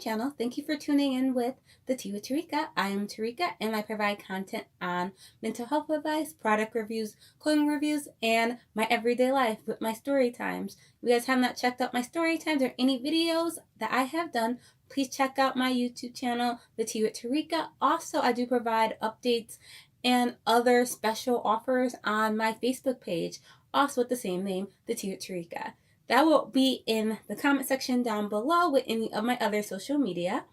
channel. Thank you for tuning in with The Tea with Terika. I am Terika and I provide content on mental health advice, product reviews, clothing reviews, and my everyday life with my story times. If you guys have not checked out my story times or any videos that I have done, please check out my YouTube channel, The Tea with Terika. Also, I do provide updates and other special offers on my Facebook page, also with the same name, The Tea with Terika. That will be in the comment section down below with any of my other social media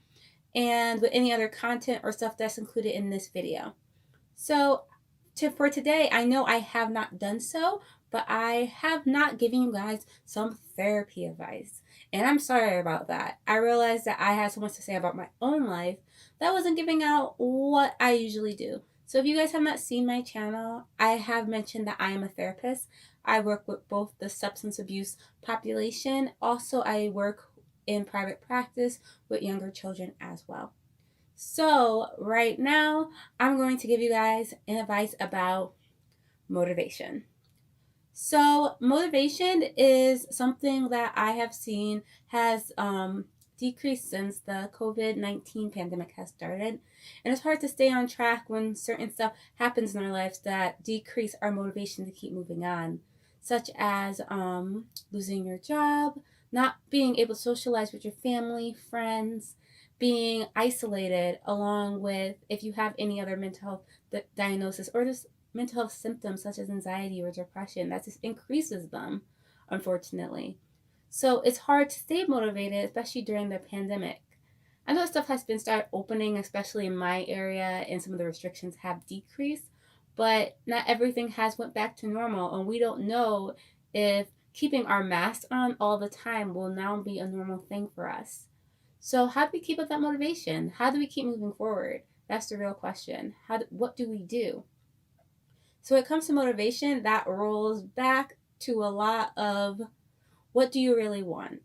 and with any other content or stuff that's included in this video. So for today, I know I have not done so, but I have not given you guys some therapy advice. And I'm sorry about that. I realized that I had so much to say about my own life that I wasn't giving out what I usually do. So if you guys have not seen my channel, I have mentioned that I am a therapist. I work with both the substance abuse population. Also, I work in private practice with younger children as well. So right now, I'm going to give you guys an advice about motivation. So motivation is something that I have seen has decreased since the COVID-19 pandemic has started. And it's hard to stay on track when certain stuff happens in our lives that decrease our motivation to keep moving on, such as losing your job, not being able to socialize with your family, friends, being isolated, along with if you have any other mental health diagnosis or just mental health symptoms such as anxiety or depression, that just increases them, unfortunately. So it's hard to stay motivated, especially during the pandemic. I know stuff has been started opening, especially in my area, and some of the restrictions have decreased, but not everything has went back to normal, and we don't know if keeping our masks on all the time will now be a normal thing for us. So how do we keep up that motivation? How do we keep moving forward? That's the real question. What do we do? So when it comes to motivation, that rolls back to a lot of what do you really want?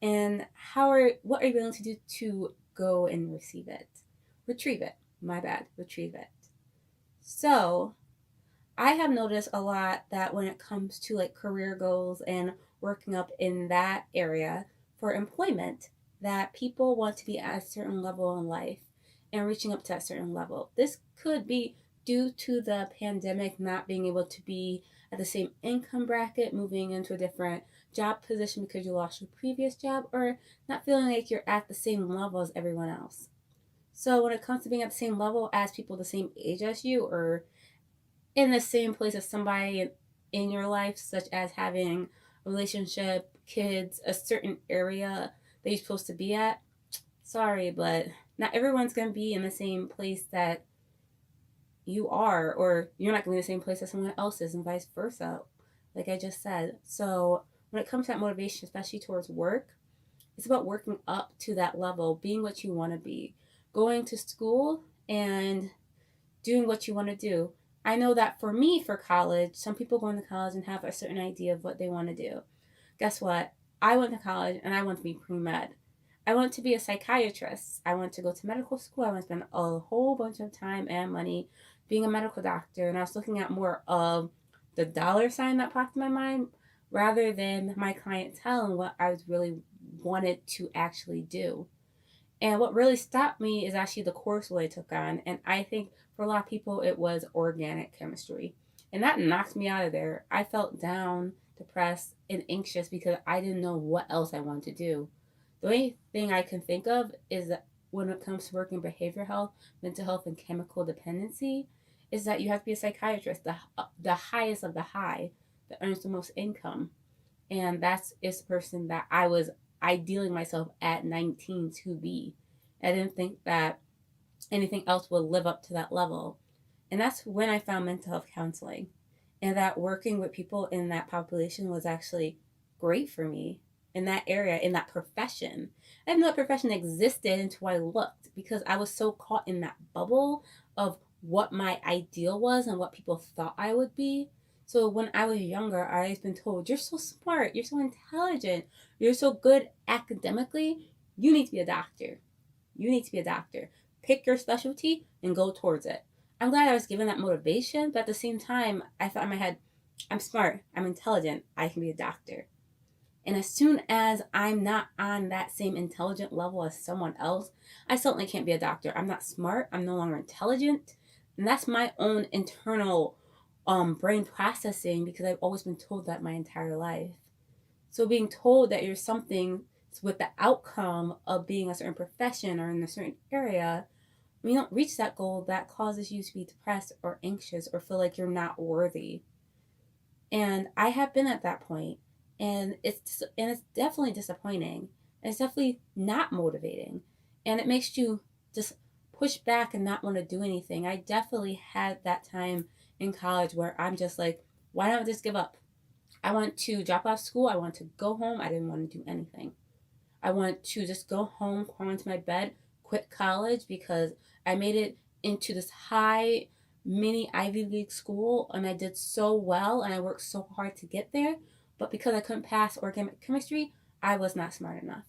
And what are you willing to do to go and retrieve it? Retrieve it. So I have noticed a lot that when it comes to like career goals and working up in that area for employment, that people want to be at a certain level in life and reaching up to a certain level. This could be due to the pandemic, not being able to be at the same income bracket, moving into a different job position because you lost your previous job, or not feeling like you're at the same level as everyone else. So when it comes to being at the same level as people the same age as you, or in the same place as somebody in your life, such as having a relationship, kids, a certain area that you're supposed to be at, sorry, but not everyone's going to be in the same place that you are, or you're not going to be in the same place as someone else is, and vice versa, like I just said. So when it comes to that motivation, especially towards work, it's about working up to that level, being what you want to be, going to school and doing what you want to do. I know that for me, for college, some people go into college and have a certain idea of what they want to do. Guess what? I went to college and I want to be pre-med. I want to be a psychiatrist. I want to go to medical school. I want to spend a whole bunch of time and money being a medical doctor. And I was looking at more of the dollar sign that popped in my mind rather than my clientele and what I was really wanted to actually do. And what really stopped me is actually the course I took on. And I think for a lot of people, it was organic chemistry. And that knocked me out of there. I felt down, depressed, and anxious because I didn't know what else I wanted to do. The only thing I can think of is that when it comes to working behavioral health, mental health, and chemical dependency, is that you have to be a psychiatrist, the highest of the high, that earns the most income. And is the person that I was idealing myself at 19 to be. I didn't think that anything else would live up to that level. And that's when I found mental health counseling. And that working with people in that population was actually great for me in that area, in that profession. I didn't know that profession existed until I looked, because I was so caught in that bubble of what my ideal was and what people thought I would be. So when I was younger, I always been told, you're so smart, you're so intelligent, you're so good academically, you need to be a doctor. You need to be a doctor. Pick your specialty and go towards it. I'm glad I was given that motivation, but at the same time, I thought in my head, I'm smart, I'm intelligent, I can be a doctor. And as soon as I'm not on that same intelligent level as someone else, I certainly can't be a doctor. I'm not smart. I'm no longer intelligent. And that's my own internal brain processing, because I've always been told that my entire life. So being told that you're something with the outcome of being a certain profession or in a certain area, when you don't reach that goal, that causes you to be depressed or anxious or feel like you're not worthy. And I have been at that point, and it's definitely disappointing. It's definitely not motivating, and it makes you just push back and not want to do anything. I definitely had that time in college where I'm just like, why don't I just give up? I want to drop off school. I want to go home. I didn't want to do anything. I want to just go home, crawl into my bed, quit college, because I made it into this high mini Ivy League school and I did so well and I worked so hard to get there. But because I couldn't pass organic chemistry, I was not smart enough.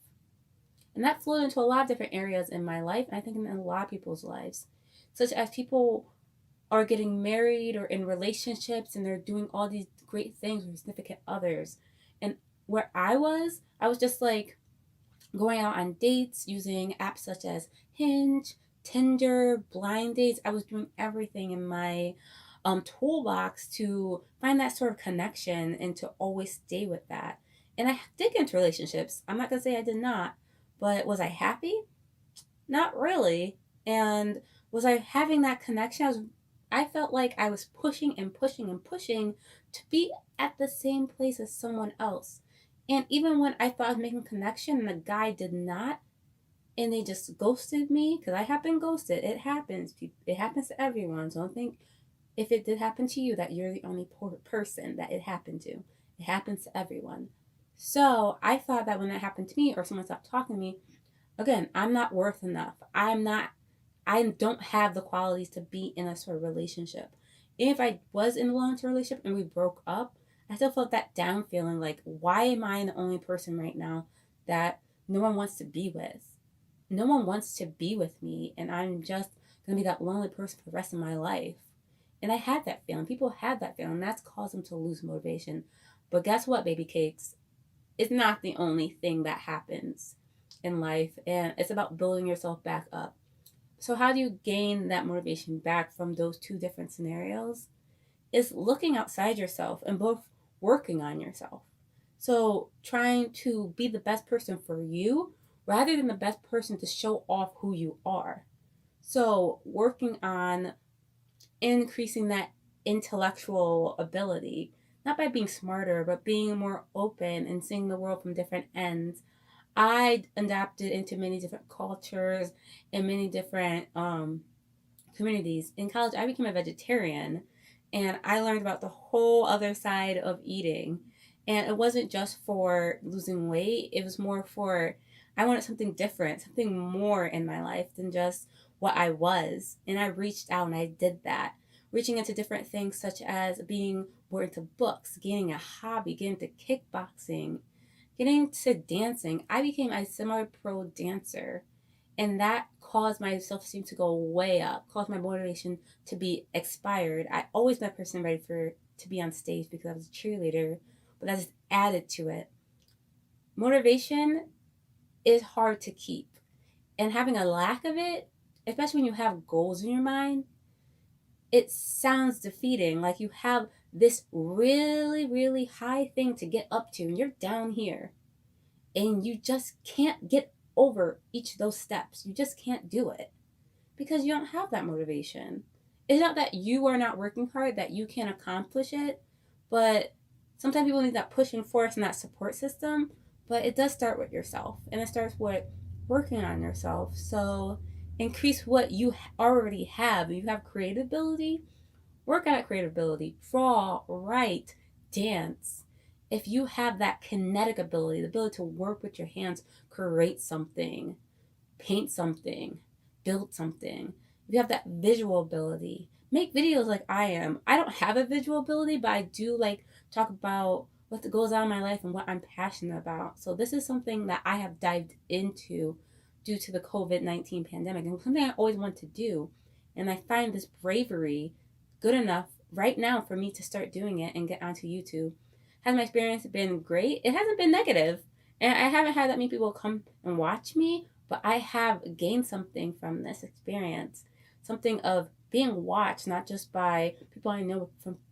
And that flowed into a lot of different areas in my life, and I think in a lot of people's lives. Such as people are getting married or in relationships and they're doing all these great things with significant others. And where I was just like, going out on dates using apps such as Hinge, Tinder, Blind Dates. I was doing everything in my toolbox to find that sort of connection and to always stay with that. And I did get into relationships. I'm not going to say I did not, but was I happy? Not really. And was I having that connection? I felt like I was pushing and pushing and pushing to be at the same place as someone else. And even when I thought I was making a connection and the guy did not, and they just ghosted me, because I have been ghosted. It happens. It happens to everyone. So don't think if it did happen to you that you're the only person that it happened to. It happens to everyone. So I thought that when that happened to me or someone stopped talking to me, again, I'm not worth enough. I don't have the qualities to be in a sort of relationship. If I was in a long-term relationship and we broke up, I still felt that down feeling like, why am I the only person right now that no one wants to be with? No one wants to be with me, and I'm just going to be that lonely person for the rest of my life. And I had that feeling. People had that feeling. That's caused them to lose motivation. But guess what, baby cakes? It's not the only thing that happens in life, and it's about building yourself back up. So how do you gain that motivation back from those two different scenarios? Is looking outside yourself and both working on yourself. So trying to be the best person for you rather than the best person to show off who you are. So working on increasing that intellectual ability, not by being smarter, but being more open and seeing the world from different ends. I adapted into many different cultures and many different communities. In college, I became a vegetarian and I learned about the whole other side of eating. And it wasn't just for losing weight, it was more for I wanted something different, something more in my life than just what I was. And I reached out and I did that. Reaching into different things such as being more into books, gaining a hobby, getting into kickboxing, getting to dancing. I became a semi-pro dancer, and that caused my self-esteem to go way up, caused my motivation to be expired. I always been a person ready to be on stage because I was a cheerleader, but that just added to it. Motivation is hard to keep, and having a lack of it, especially when you have goals in your mind, it sounds defeating. Like you have this really, really high thing to get up to, and you're down here, and you just can't get over each of those steps. You just can't do it because you don't have that motivation. It's not that you are not working hard, that you can't accomplish it, but sometimes people need that pushing force and that support system. But it does start with yourself, and it starts with working on yourself. So increase what you already have. If you have creative ability, work on that creative ability. Draw, write, dance. If you have that kinetic ability, the ability to work with your hands, create something, paint something, build something. If you have that visual ability, make videos like I am. I don't have a visual ability, but I do like talk about what goes on in my life and what I'm passionate about. So this is something that I have dived into due to the COVID-19 pandemic, and something I always want to do. And I find this bravery good enough right now for me to start doing it and get onto YouTube. Has my experience been great? It hasn't been negative. And I haven't had that many people come and watch me, but I have gained something from this experience. Something of being watched, not just by people I know,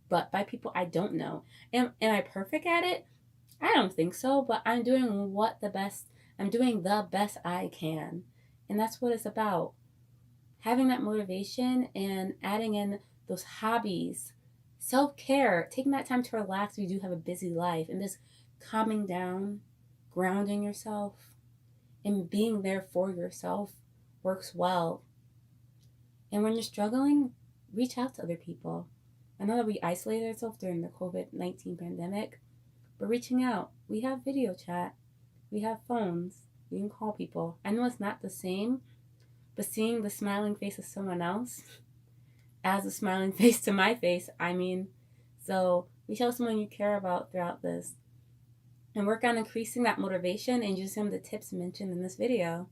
but by people I don't know. Am I perfect at it? I don't think so, but I'm doing the best I can. And that's what it's about. Having that motivation and adding in those hobbies, self-care, taking that time to relax if you do have a busy life, and just calming down, grounding yourself, and being there for yourself works well. And when you're struggling, reach out to other people. I know that we isolated ourselves during the COVID-19 pandemic, but reaching out, we have video chat, we have phones, we can call people. I know it's not the same, but seeing the smiling face of someone else as a smiling face to my face, so reach out to someone you care about throughout this and work on increasing that motivation and use some of the tips mentioned in this video.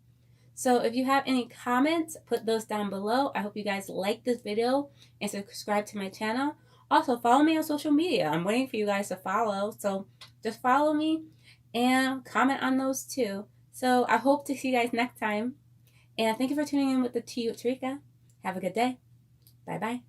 So if you have any comments, put those down below. I hope you guys like this video and subscribe to my channel. Also, follow me on social media. I'm waiting for you guys to follow. So just follow me and comment on those too. So I hope to see you guys next time. And thank you for tuning in with the Tea with Terika. Have a good day. Bye-bye.